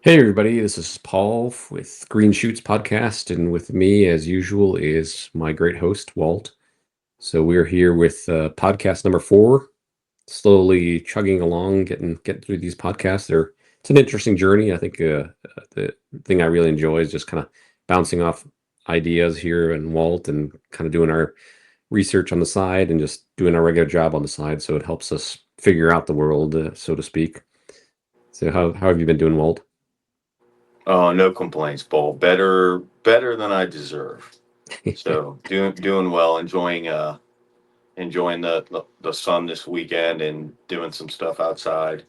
Hey everybody, this is Paul with Green Chutes podcast, and with me, as usual, is my great host Walt. So we're here with podcast number 4, slowly chugging along, getting through these podcasts. It's an interesting journey. I think the thing I really enjoy is just kind of bouncing off ideas here and Walt, and kind of doing our research on the side, and just doing our regular job on the side. So it helps us figure out the world, so to speak. So how have you been doing, Walt? Oh, no complaints, Paul. Better than I deserve. So doing well, enjoying the sun this weekend and doing some stuff outside.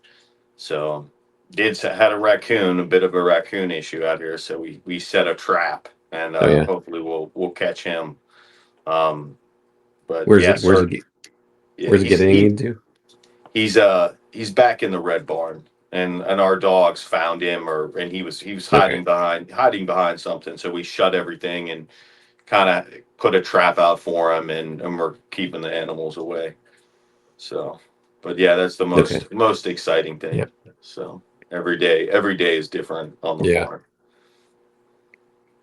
So had a raccoon, a bit of a raccoon issue out here. So we set a trap and Oh yeah. hopefully we'll catch him. Um, but Where's yeah, it? Where's sir. it? Yeah, Where's it getting into? he's back in the red barn, and our dogs found him, and he was Okay. hiding behind something. So we shut everything and kind of put a trap out for him, and we're keeping the animals away. So, but yeah, that's the Okay. most exciting thing. Yep. So every day is different on the Yeah. farm.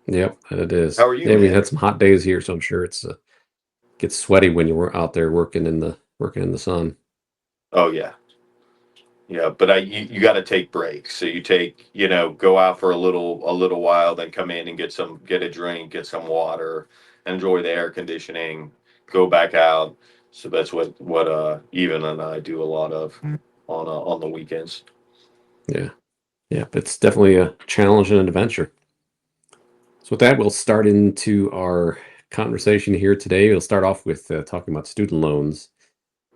Yep. It How is. are you, Yeah, we man? had some hot days here, so I'm sure it's gets sweaty when you're out there working in the sun. Oh yeah, yeah. But you got to take breaks. So go out for a little while, then come in and get a drink, get some water, enjoy the air conditioning, go back out. So that's what Even and I do a lot of on the weekends. Yeah. Yeah. It's definitely a challenge and an adventure. So with that, we'll start into our conversation here today. We'll start off with talking about student loans.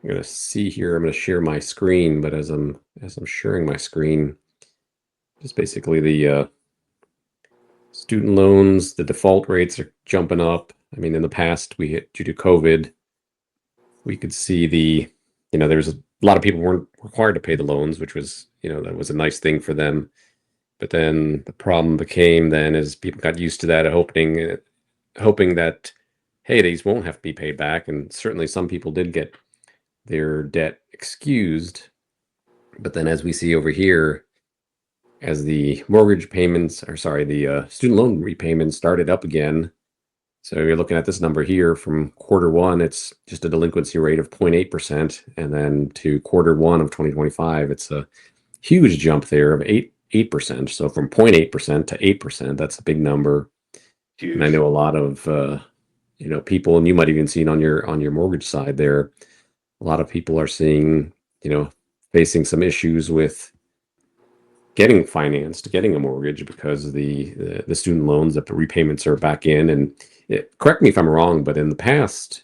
I'm going to see here. I'm going to share my screen, but as I'm sharing my screen, just basically the student loans, the default rates are jumping up. I mean, in the past, we hit due to COVID, we could see there was a lot of people weren't required to pay the loans, which was, that was a nice thing for them. But then the problem became then is people got used to that, hoping that, hey, these won't have to be paid back. And certainly some people did get their debt excused. But then as we see over here, as the mortgage payments, or sorry, the student loan repayments started up again. So you're looking at this number here from quarter one, it's just a delinquency rate of 0.8%. And then to quarter one of 2025, it's a huge jump there of 8%. So from 0.8% to 8%, that's a big number. And I Huge. know a lot of people, and you might even see it on your mortgage side there. A lot of people are seeing, you know, facing some issues with getting financed, getting a mortgage because of the student loans, that the repayments are back in. And correct me if I'm wrong, but in the past,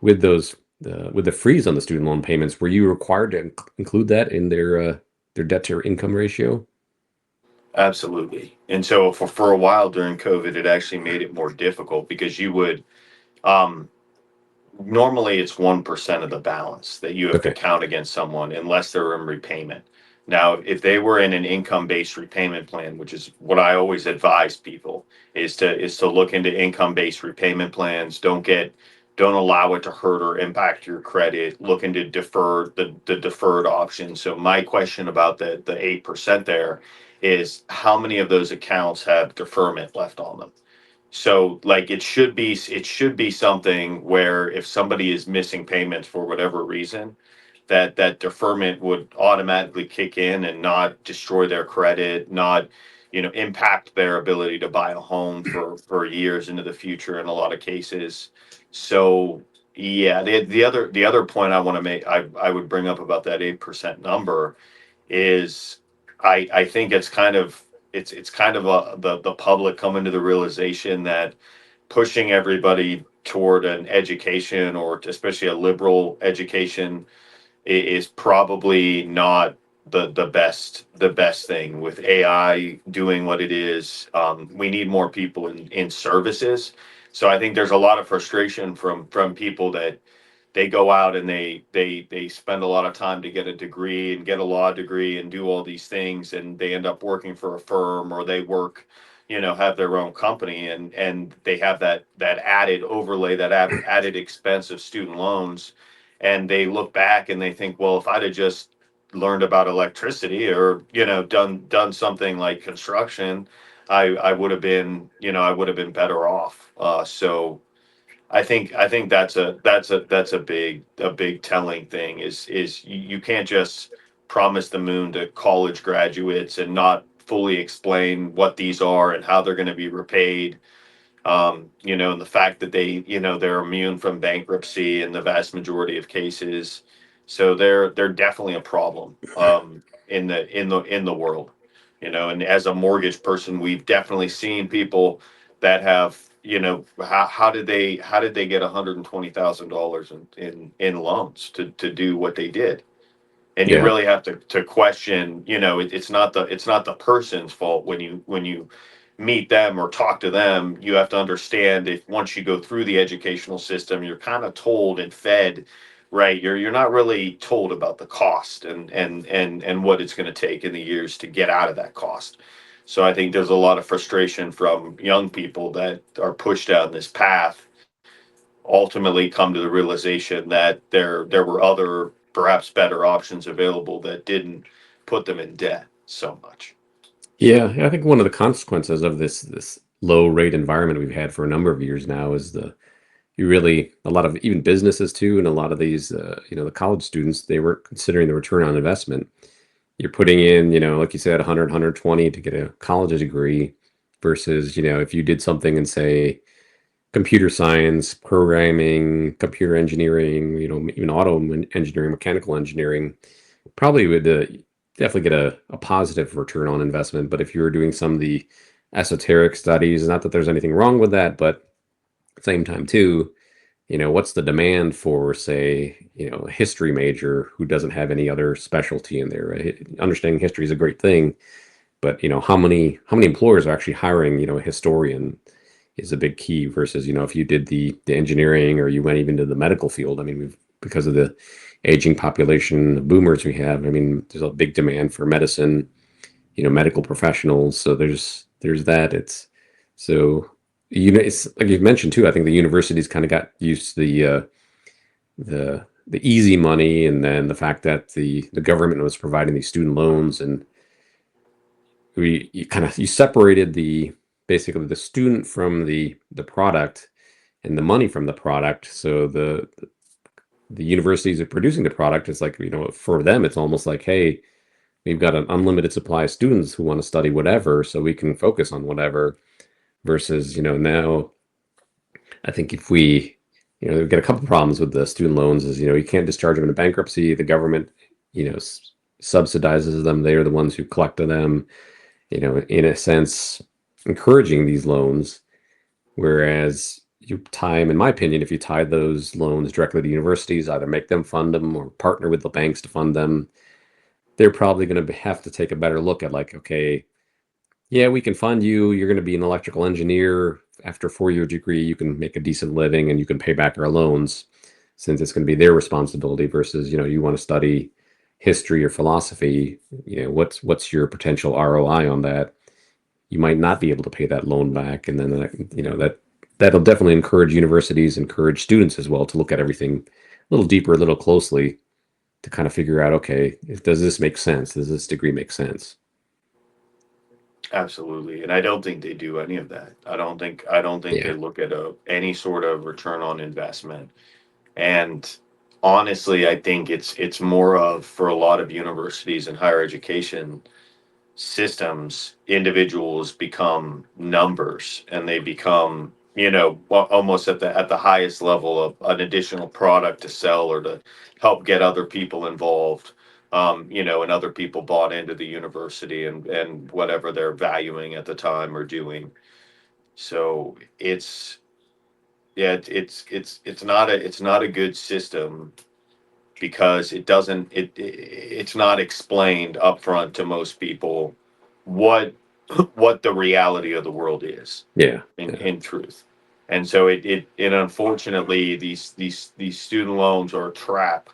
with those with the freeze on the student loan payments, were you required to include that in their debt to income ratio? Absolutely. And so for a while during COVID, it actually made it more difficult because you would um normally it's 1% of the balance that you have to Okay. count against someone unless they're in repayment. Now, if they were in an income-based repayment plan, which is what I always advise people, is to look into income-based repayment plans. Don't allow it to hurt or impact your credit. Look into the deferred option. So my question about the 8% there is how many of those accounts have deferment left on them? So like it should be something where if somebody is missing payments for whatever reason, that deferment would automatically kick in and not destroy their credit, not impact their ability to buy a home for years into the future in a lot of cases. So yeah, the other point I want to make, I would bring up about that 8% number is I think it's kind of the public coming to the realization that pushing everybody toward an education, or especially a liberal education, is probably not the best thing. With AI doing what it is, we need more people in services. So I think there's a lot of frustration from people that they go out and they spend a lot of time to get a degree and get a law degree and do all these things, and they end up working for a firm, or they work, have their own company, and they have that added overlay, that added expense of student loans, and they look back and they think, well, if I'd have just learned about electricity, or done something like construction, I would have been, I would have been better off. So I think that's a big telling thing, is you can't just promise the moon to college graduates and not fully explain what these are and how they're going to be repaid. And the fact that they're immune from bankruptcy in the vast majority of cases. So they're definitely a problem, in the world. And as a mortgage person, we've definitely seen people that have, how did they get $120,000 in loans to do what they did? And you Yeah. really have to question, it's not the person's fault. When you meet them or talk to them, you have to understand, if once you go through the educational system, you're kind of told and fed, right? You're not really told about the cost, and what it's going to take in the years to get out of that cost. So I think there's a lot of frustration from young people that are pushed down this path, ultimately come to the realization that there were other, perhaps better options available, that didn't put them in debt so much. Yeah, I think one of the consequences of this low rate environment we've had for a number of years now is you really a lot of even businesses too, and a lot of these the college students, they were considering the return on investment. You're putting in, like you said, 100, to get a college degree versus, if you did something in, say, computer science, programming, computer engineering, even engineering, mechanical engineering, probably would definitely get a positive return on investment. But if you were doing some of the esoteric studies, not that there's anything wrong with that, but at the same time too, what's the demand for, say, a history major who doesn't have any other specialty in there, right? Understanding history is a great thing, but how many employers are actually hiring, a historian is a big key versus, if you did the engineering or you went even to the medical field. I mean, because of the aging population of boomers we have, I mean, there's a big demand for medicine, medical professionals. So there's that. It's so it's like you've mentioned too. I think the universities kind of got used to the easy money, and then the fact that the government was providing these student loans, and you separated the basically the student from the product and the money from the product. So the universities are producing the product. It's like, for them, it's almost like, hey, we've got an unlimited supply of students who want to study whatever, so we can focus on whatever. Versus, now I think if we get a couple problems with the student loans is, you can't discharge them into bankruptcy. The government, subsidizes them. They are the ones who collect them, in a sense, encouraging these loans. Whereas you tie them, in my opinion, if you tie those loans directly to universities, either make them fund them or partner with the banks to fund them, they're probably going to have to take a better look at, like, okay, yeah, we can fund you. You're going to be an electrical engineer. After a 4-year degree, you can make a decent living and you can pay back our loans, since it's going to be their responsibility versus, you want to study history or philosophy. What's your potential ROI on that? You might not be able to pay that loan back. And then, that'll definitely encourage universities, encourage students as well to look at everything a little deeper, a little closely, to kind of figure out, okay, does this make sense? Does this degree make sense? Absolutely. And I don't think they do any of that. I don't think they Yeah. look at any sort of return on investment. And honestly, I think it's more of, for a lot of universities and higher education systems, individuals become numbers, and they become, almost at the highest level of an additional product to sell, or to help get other people involved. And other people bought into the university, and whatever they're valuing at the time or doing. So it's, yeah, it's not a good system, because it's not explained upfront to most people what what the reality of the world is, Yeah. Yeah. in truth. And so it unfortunately, these student loans are a trap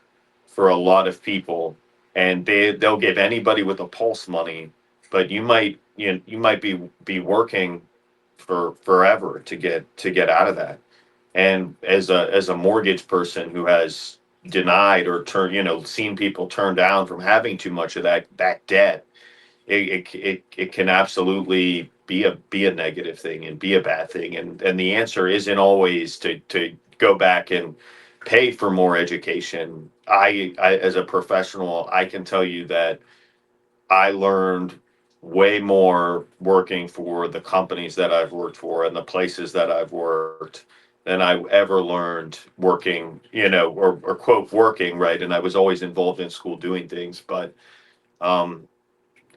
for a lot of people, and they'll give anybody with a pulse money, but you might be working for forever to get out of that. And as a mortgage person who has, denied or seen people turn down from having too much of that debt, it can absolutely be a negative thing and be a bad thing. And the answer isn't always to go back and pay for more education. I as a professional, I can tell you that I learned way more working for the companies that I've worked for and the places that I've worked than I ever learned working, or quote working, right? And I was always involved in school doing things, but um,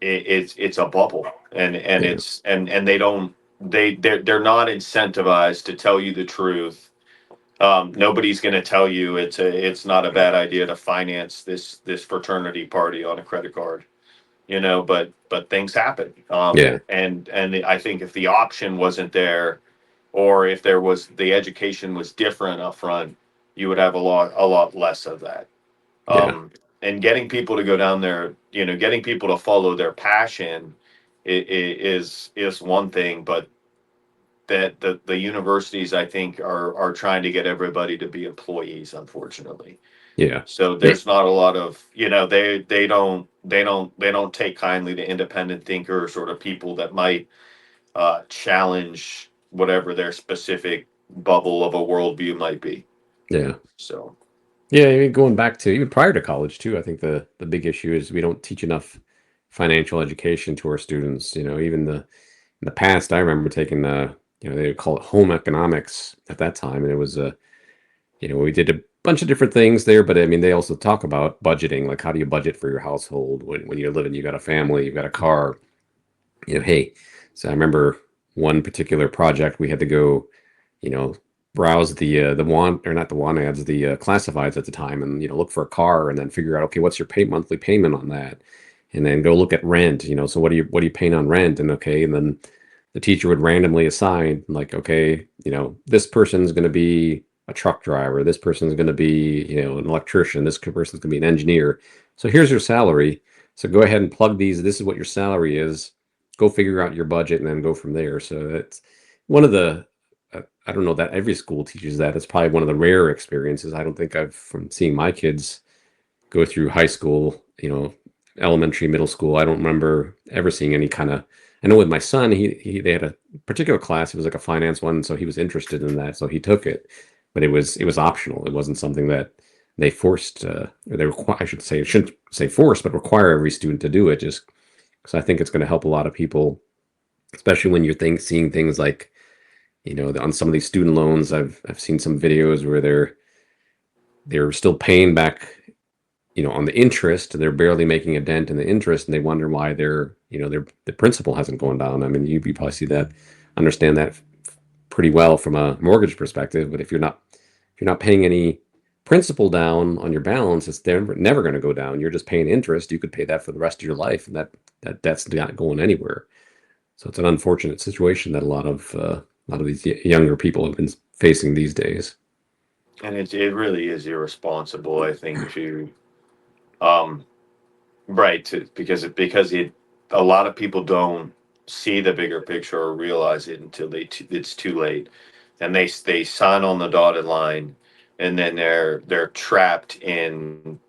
it's a bubble, and Yeah. it's and they don't they're not incentivized to tell you the truth. Nobody's going to tell you it's not a bad idea to finance this fraternity party on a credit card, but things happen. Yeah. And I think if the option wasn't there, or if there was the education was different up front, you would have a lot less of that. Yeah. um, and getting people to go down there, getting people to follow their passion is one thing, but that the universities, I think, are trying to get everybody to be employees, unfortunately. Yeah. So Yeah. there's not a lot of, they don't take kindly to independent thinkers or to people that might challenge whatever their specific bubble of a worldview might be. Yeah. So Yeah, I mean, going back to even prior to college too, I think the big issue is we don't teach enough financial education to our students. Even in the past, I remember taking they would call it home economics at that time, and it was we did a bunch of different things there, but I mean, they also talk about budgeting, like how do you budget for your household when you're living, you got a family, you've got a car, hey. So I remember one particular project we had to go, you know, browse the want or not the want ads, the classifieds at the time, and look for a car, and then figure out, okay, what's your monthly payment on that, and then go look at rent. So what are you paying on rent, and okay, and then the teacher would randomly assign, like, okay, this person's going to be a truck driver, this person's going to be an electrician, this person's going to be an engineer. So here's your salary. So go ahead and plug these. This is what your salary is. Go figure out your budget and then go from there. So that's one of the I don't know that every school teaches that. It's probably one of the rare experiences. I don't think I've from seeing my kids go through high school, elementary, middle school. I don't remember ever seeing any kind of. I know with my son, they had a particular class. It was like a finance one, so he was interested in that, so he took it. But it was optional. It wasn't something that they forced. Or they require. I should say, shouldn't say force, but require every student to do it. Just because I think it's going to help a lot of people, especially when you're seeing things like on some of these student loans. I've seen some videos where they're still paying back on the interest. They're barely making a dent in the interest, and they wonder why their the principal hasn't gone down. I mean, you probably see that, understand that pretty well from a mortgage perspective. But if you're not paying any principal down on your balance, it's never going to go down. You're just paying interest. You could pay that for the rest of your life, and that debt's not going anywhere. So it's an unfortunate situation that a lot of these younger people have been facing these days. and it really is irresponsible, I think, to um right, because a lot of people don't see the bigger picture or realize it until it's too late, and they sign on the dotted line, and then they're trapped in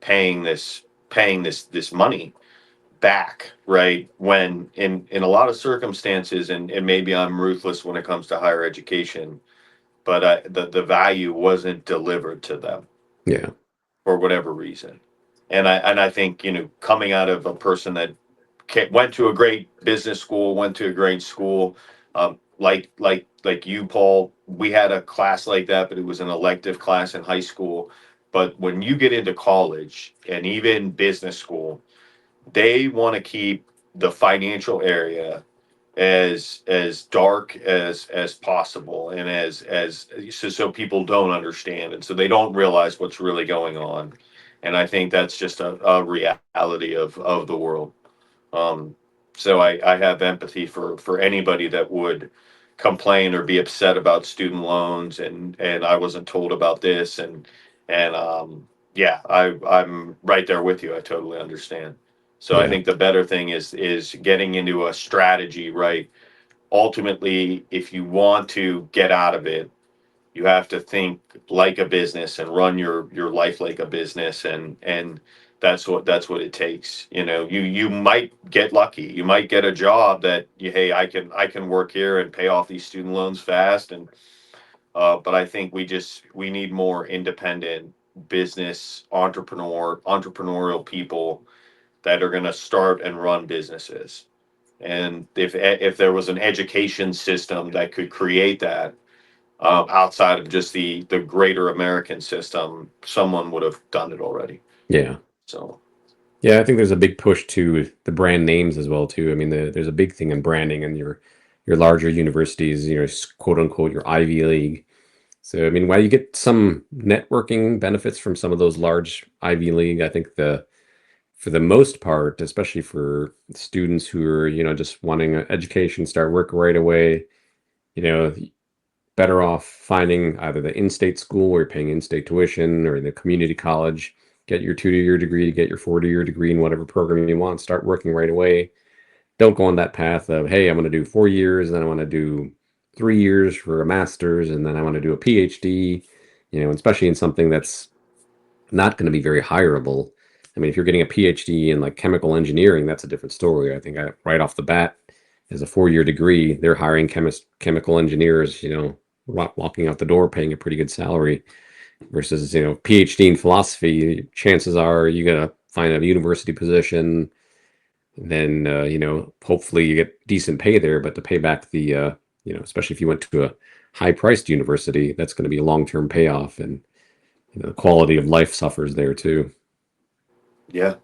paying this money back, right? When in a lot of circumstances, and maybe I'm ruthless when it comes to higher education, but the value wasn't delivered to them Yeah, for whatever reason. And I think, coming out of a person that went to a great business school, went to a great school, like you, Paul, we had a class like that, but it was an elective class in high school. But when you get into college and even business school, they want to keep the financial area as dark as possible, and as so people don't understand, and so they don't realize what's really going on. And I think that's just a reality of the world. um, so I have empathy for anybody that would complain or be upset about student loans, and I wasn't told about this, and yeah, I'm right there with you. I totally understand. So I yeah, think the better thing is getting into a strategy, right? Ultimately, if you want to get out of it, You have to think like a business and run your life like a business, and that's what it takes. You might get lucky. You might get a job that hey, I can work here and pay off these student loans fast, and but I think we need more independent business entrepreneurial people that are going to start and run businesses. And if there was an education system that could create that, outside of just the greater American system, someone would have done it already. Yeah. So Yeah, I think there's a big push to the brand names as well too. I mean, there's a big thing in branding and your larger universities, quote unquote, your Ivy League. So, I mean, while you get some networking benefits from some of those large Ivy League, I think for the most part, especially for students who are, just wanting an education, start work right away, you know, better off finding either the in-state school where you're paying in-state tuition or the community college, get your 2-year degree, get your 4-year degree in whatever program you want, start working right away. Don't go on that path of, hey, I'm going to do 4 years, then I want to do 3 years for a master's, and then I want to do a PhD, especially in something that's not going to be very hireable. I mean, if you're getting a PhD in like chemical engineering, that's a different story. I think right off the bat, as a 4-year degree, they're hiring chemical engineers, walking out the door, paying a pretty good salary. Versus, PhD in philosophy, chances are you're gonna find a university position, and then hopefully you get decent pay there. But to pay back especially if you went to a high-priced university, that's going to be a long-term payoff, and the quality of life suffers there too. yeah,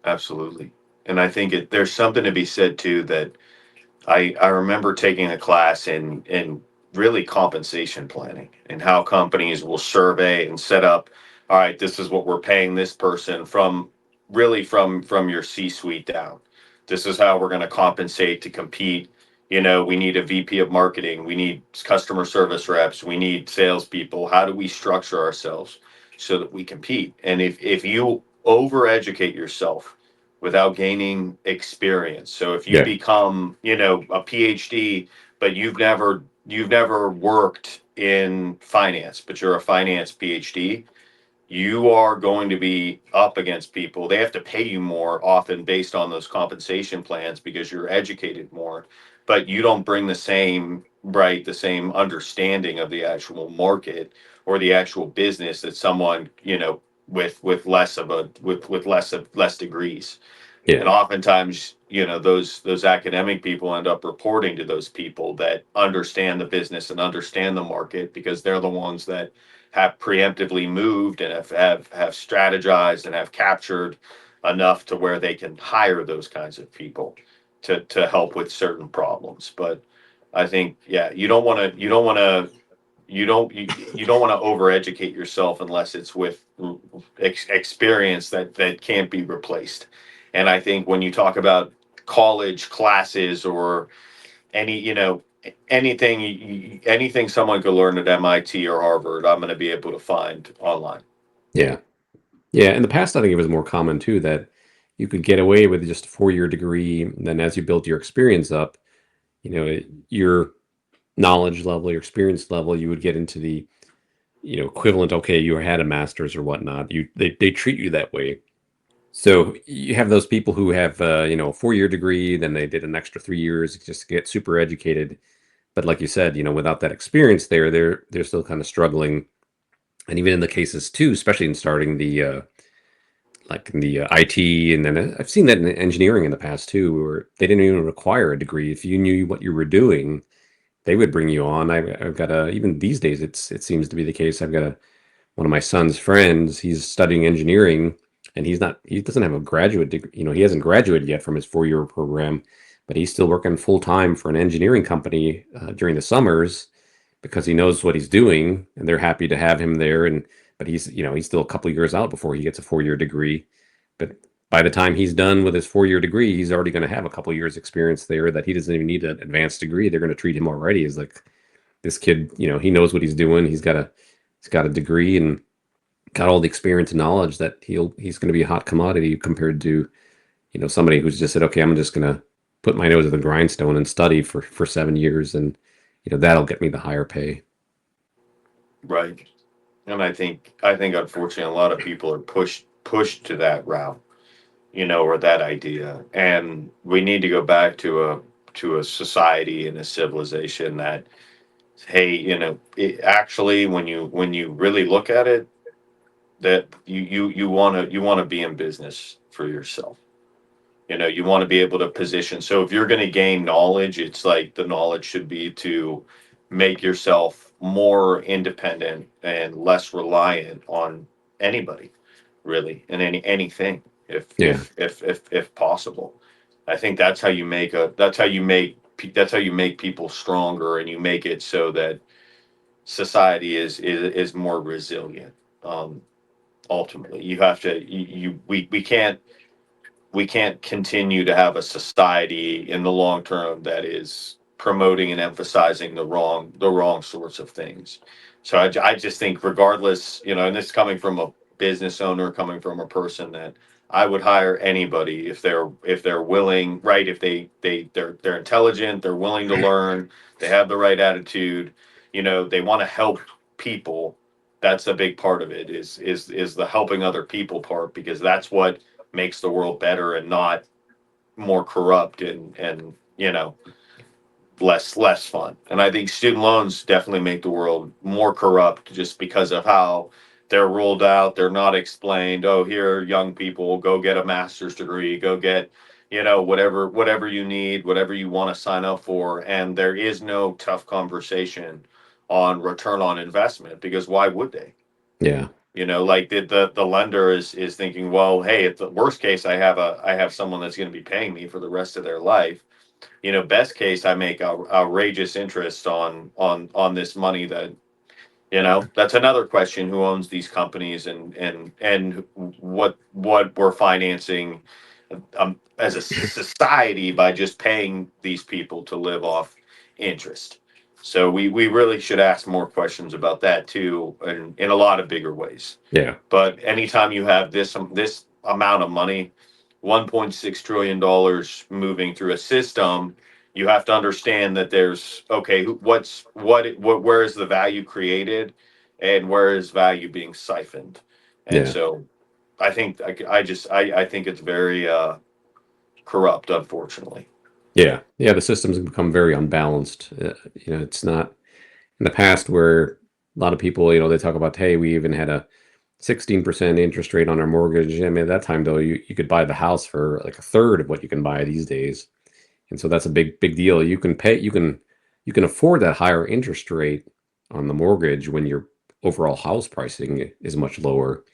absolutely. And I think there's something to be said too that I remember taking a class in really compensation planning and how companies will survey and set up. All right, this is what we're paying this person from your C-suite down. This is how we're going to compensate to compete. We need a VP of marketing. We need customer service reps. We need salespeople. How do we structure ourselves so that we compete? And if you overeducate yourself without gaining experience. So if you Yeah, become, a PhD, but you've never worked in finance, but you're a finance PhD, you are going to be up against people. They have to pay you more often based on those compensation plans because you're educated more, but you don't bring the same understanding of the actual market or the actual business that someone, with less degrees. And yeah, oftentimes, those academic people end up reporting to those people that understand the business and understand the market because they're the ones that have preemptively moved and have strategized and have captured enough to where they can hire those kinds of people to help with certain problems. But I think, yeah, you don't want to overeducate yourself unless it's with experience that can't be replaced. And I think when you talk about college classes or any anything someone could learn at MIT or Harvard, I'm going to be able to find online. yeah, yeah. In the past, I think it was more common too that you could get away with just a 4-year degree. And then as you build your experience up, your knowledge level, your experience level, you would get into the equivalent. Okay, you had a master's or whatnot. They treat you that way. So you have those people who have a 4-year degree, then they did an extra 3 years just to get super educated. But like you said, without that experience there, they're still kind of struggling. And even in the cases too, especially in starting the IT, and then I've seen that in engineering in the past too, where they didn't even require a degree. If you knew what you were doing, they would bring you on. I've got a even these days it seems to be the case. I've got one of my son's friends. He's studying engineering, and he doesn't have a graduate degree. He hasn't graduated yet from his 4-year program, but he's still working full time for an engineering company during the summers because he knows what he's doing, and they're happy to have him there. And but he's still a couple years out before he gets a 4-year degree. But by the time he's done with his 4-year degree, he's already going to have a couple years experience there that he doesn't even need an advanced degree. They're going to treat him already as like this kid. He knows what he's doing. He's got a degree and got all the experience and knowledge that he's going to be a hot commodity compared to somebody who's just said, okay, I'm just going to put my nose to the grindstone and study for 7 years, and that'll get me the higher pay. Right. And I think unfortunately a lot of people are pushed to that route, or that idea. And we need to go back to a society and a civilization that, hey, actually, when you really look at it, that you want to be in business for yourself. You want to be able to position. So if you're going to gain knowledge, it's like the knowledge should be to make yourself more independent and less reliant on anybody, really, and anything, Yeah. if possible. I think that's how you make people stronger, and you make it so that society is more resilient. Um, Ultimately, you have to we can't continue to have a society in the long term that is promoting and emphasizing the wrong sorts of things. So I just think, regardless, and this coming from a business owner, coming from a person, that I would hire anybody if they're willing, right? If they're intelligent, they're willing to learn, they have the right attitude, they want to help people. That's a big part of it, is the helping other people part, because that's what makes the world better, and not more corrupt, and less fun. And I think student loans definitely make the world more corrupt, just because of how they're rolled out. They're not explained. Oh, here, young people, go get a master's degree, go get, whatever you need, whatever you want to sign up for. And there is no tough conversation on return on investment, because why would they? Yeah. Like the lender is thinking, well, hey, at the worst case, I have someone that's going to be paying me for the rest of their life. Best case, I make outrageous interest on this money. That's another question: who owns these companies, and what we're financing, as a society, by just paying these people to live off interest. So we really should ask more questions about that too, and in a lot of bigger ways. Yeah. But anytime you have this amount of money, $1.6 trillion moving through a system, you have to understand that there's, okay, where is the value created, and where is value being siphoned. And Yeah. so I think I think it's very corrupt, unfortunately. Yeah. Yeah. The systems have become very unbalanced. It's not in the past where a lot of people, they talk about, hey, we even had a 16% interest rate on our mortgage. I mean, at that time, though, you could buy the house for like a third of what you can buy these days. And so that's a big deal. You can afford that higher interest rate on the mortgage when your overall house pricing is much lower.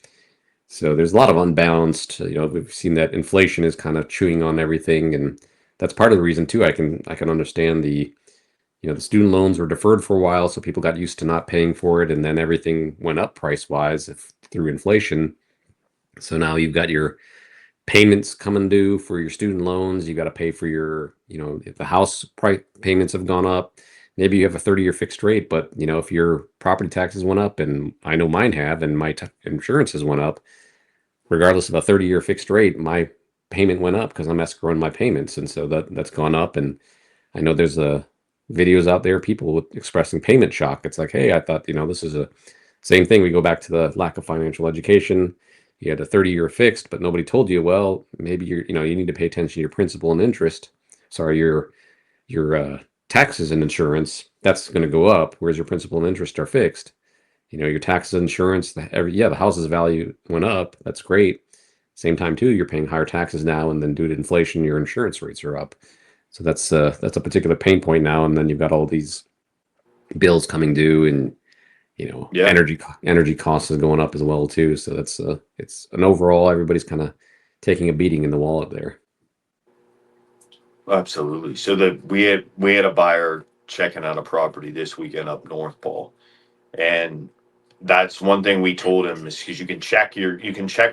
So there's a lot of unbalanced, we've seen that inflation is kind of chewing on everything, and that's part of the reason too. I can understand the student loans were deferred for a while, so people got used to not paying for it, and then everything went up price wise through inflation. So now you've got your payments coming due for your student loans. You got to pay for if the house price payments have gone up. Maybe you have a 30-year fixed rate, but if your property taxes went up, and I know mine have, and my insurance has went up, regardless of a 30-year fixed rate, my payment went up because I'm escrowing my payments, and so that's gone up. And I know there's videos out there, people expressing payment shock. It's like, hey, I thought this is a same thing. We go back to the lack of financial education. You had a 30-year fixed, but nobody told you, well, maybe you need to pay attention to your principal and interest. Sorry, your taxes and insurance, that's going to go up, whereas your principal and interest are fixed. Your taxes and insurance, the house's value went up. That's great. Same time too, you're paying higher taxes now, and then due to inflation, your insurance rates are up. So that's a particular pain point now. And then you've got all these bills coming due, and Yeah, energy costs is going up as well too. So it's an overall, everybody's kind of taking a beating in the wallet there. absolutely. So we had a buyer checking out a property this weekend up north, Paul. And that's one thing we told him, is because you can check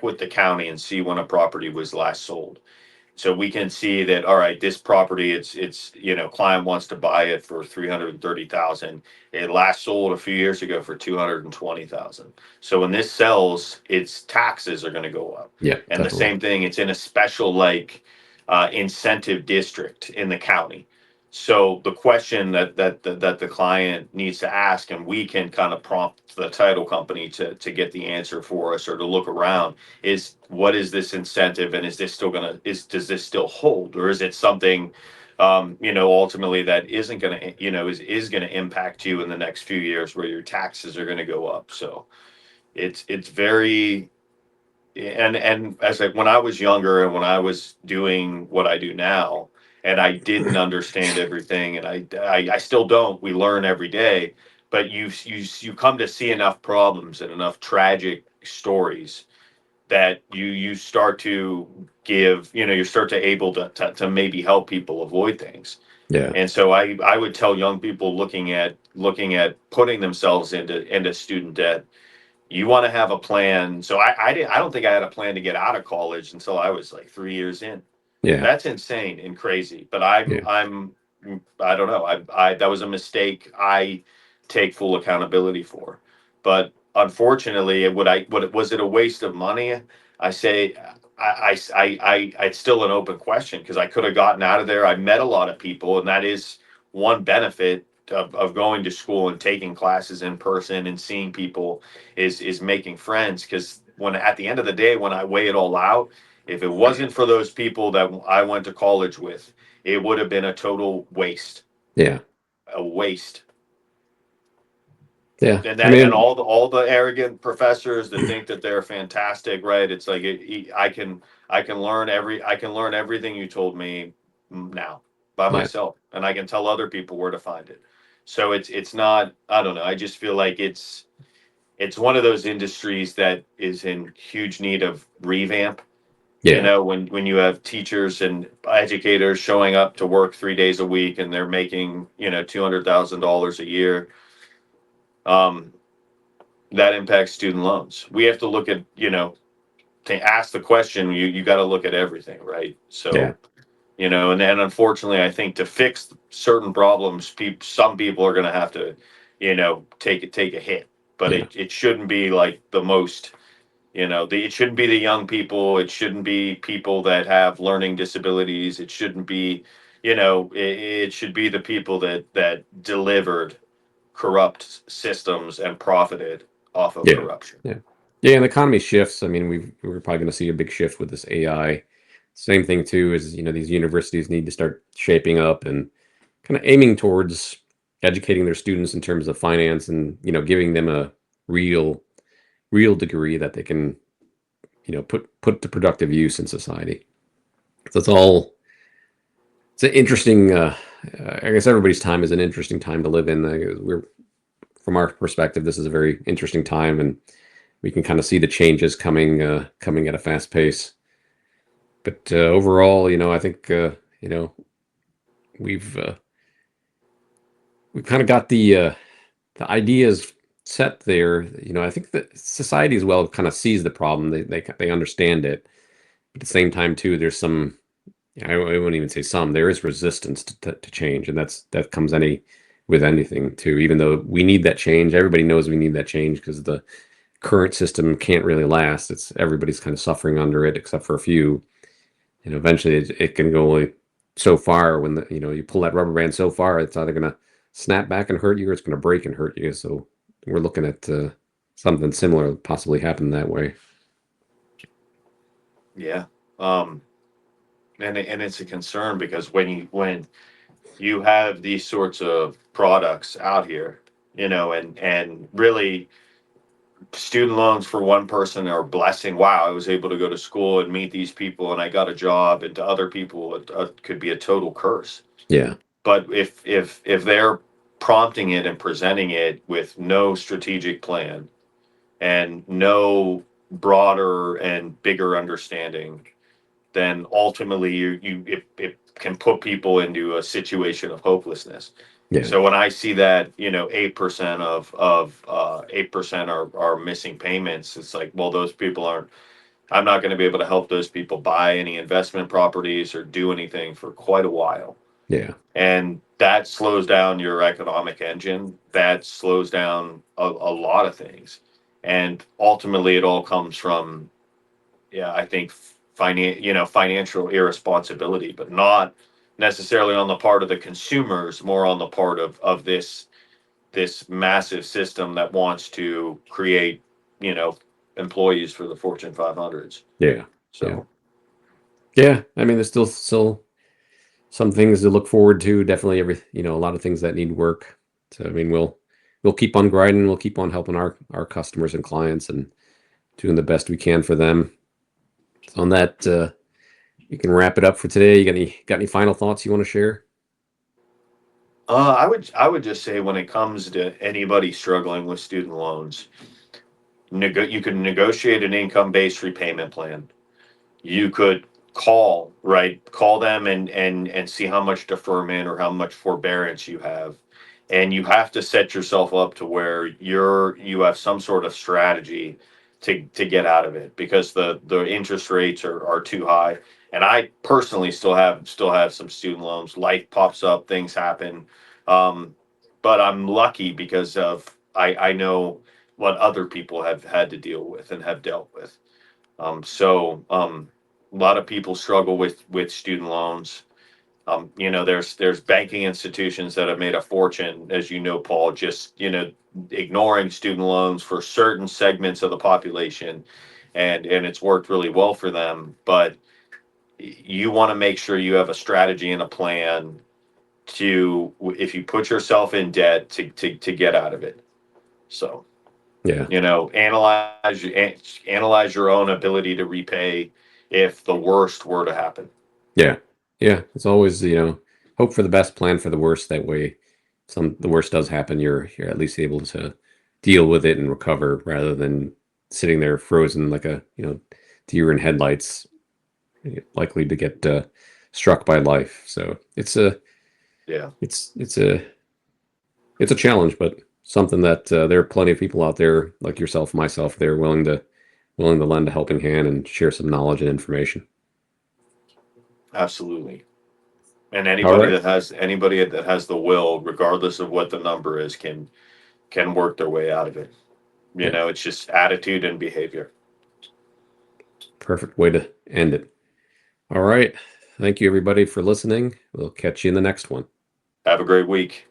with the county and see when a property was last sold. So we can see that, all right, this property, it's client wants to buy it for 330,000. It last sold a few years ago for 220,000. So when this sells, its taxes are going to go up. Yeah, And the definitely. same thing, it's in a special, like, incentive district in the county. So the question that the client needs to ask, and we can kind of prompt the title company to get the answer for us or to look around, is what is this incentive, and is this still gonna is does this still hold, or is it something, ultimately that isn't gonna, is gonna impact you in the next few years, where your taxes are gonna go up. So it's very, and as when I was younger and when I was doing what I do now, and I didn't understand everything, and I still don't. We learn every day, but you come to see enough problems and enough tragic stories that you start to give, you start to able to maybe help people avoid things. Yeah. And so I would tell young people looking at putting themselves into student debt, you want to have a plan. So I don't think I had a plan to get out of college until I was like 3 years in. Yeah. That's insane and crazy. But Yeah. I don't know. I that was a mistake I take full accountability for. But unfortunately, was it a waste of money? I say it's still an open question, because I could have gotten out of there. I met a lot of people, and that is one benefit of going to school and taking classes in person and seeing people, is making friends. Because when at the end of the day, when I weigh it all out, if it wasn't for those people that I went to college with, it would have been a total waste. Yeah. A waste. Yeah. And I that, and mean, all the arrogant professors that think that they're fantastic, right? It's like I can learn everything you told me now by yeah. myself, and I can tell other people where to find it. So it's not, I don't know. I just feel like it's one of those industries that is in huge need of revamp. Yeah. When you have teachers and educators showing up to work 3 days a week, and they're making, $200,000 a year, um, that impacts student loans. We have to look at, to ask the question, you got to look at everything, right? Yeah. So, and then unfortunately, I think to fix certain problems, some people are going to have to, take a hit, but Yeah. it shouldn't be like the most. It shouldn't be the young people. It shouldn't be people that have learning disabilities. It shouldn't be, it should be the people that delivered corrupt systems and profited off of Yeah. corruption. Yeah. Yeah. And the economy shifts. I mean, we're probably going to see a big shift with this AI. Same thing too is, these universities need to start shaping up and kind of aiming towards educating their students in terms of finance, and, giving them a real, real degree that they can, put to productive use in society. So it's an interesting, I guess everybody's time is an interesting time to live in. We're, from our perspective, this is a very interesting time, and we can kind of see the changes coming at a fast pace. But overall, I think you know we've uh, we've kind of got the ideas set there. I think that society as well kind of sees the problem. They understand it, but at the same time too, there's some. I wouldn't even say some. There is resistance to change, and that comes with anything too. Even though we need that change, everybody knows we need that change because the current system can't really last. It's everybody's kind of suffering under it, except for a few. Eventually it can go only so far. When you pull that rubber band so far, it's either going to snap back and hurt you, or it's going to break and hurt you. So we're looking at something similar possibly happen that way. Yeah. Um, and it's a concern, because when you have these sorts of products out here, and really, student loans for one person are a blessing. Wow, I was able to go to school and meet these people, and I got a job. And to other people, it could be a total curse. Yeah. But if they're prompting it and presenting it with no strategic plan and no broader and bigger understanding, then ultimately it can put people into a situation of hopelessness. Yeah. So when I see that, 8% of 8% are missing payments, it's like, well, those people aren't. I'm not going to be able to help those people buy any investment properties or do anything for quite a while. Yeah. And that slows down your economic engine. That slows down a lot of things. And ultimately, it all comes from, yeah, I think financial irresponsibility, but not necessarily on the part of the consumers, more on the part of this massive system that wants to create, you know, employees for the Fortune 500s. Yeah. Yeah. So Yeah. I mean, there's still some things to look forward to. Definitely a lot of things that need work. So I mean, we'll keep on grinding. We'll keep on helping our customers and clients and doing the best we can for them. So on that, you can wrap it up for today. You got any final thoughts you want to share? I would just say when it comes to anybody struggling with student loans, you can negotiate an income based repayment plan. You could call them and see how much deferment or how much forbearance you have, and you have to set yourself up to where you have some sort of strategy to get out of it, because the interest rates are too high. And I personally still have some student loans. Life pops up, things happen, um, but I'm lucky because of I know what other people have had to deal with and have dealt with. A lot of people struggle with student loans. There's banking institutions that have made a fortune, as you know, Paul, just ignoring student loans for certain segments of the population, and it's worked really well for them. But you want to make sure you have a strategy and a plan to, if you put yourself in debt, to get out of it. So Yeah. analyze your own ability to repay if the worst were to happen. Yeah. Yeah. It's always, hope for the best, plan for the worst. That way, the worst does happen, you're at least able to deal with it and recover rather than sitting there frozen like a, deer in headlights, likely to get struck by life. So Yeah, it's a it's a challenge, but something that there are plenty of people out there like yourself, myself, they're willing to lend a helping hand and share some knowledge and information. absolutely. And All right. anybody that has the will, regardless of what the number is, can work their way out of it. Yeah. It's just attitude and behavior. Perfect way to end it. All right. Thank you, everybody, for listening. We'll catch you in the next one. Have a great week.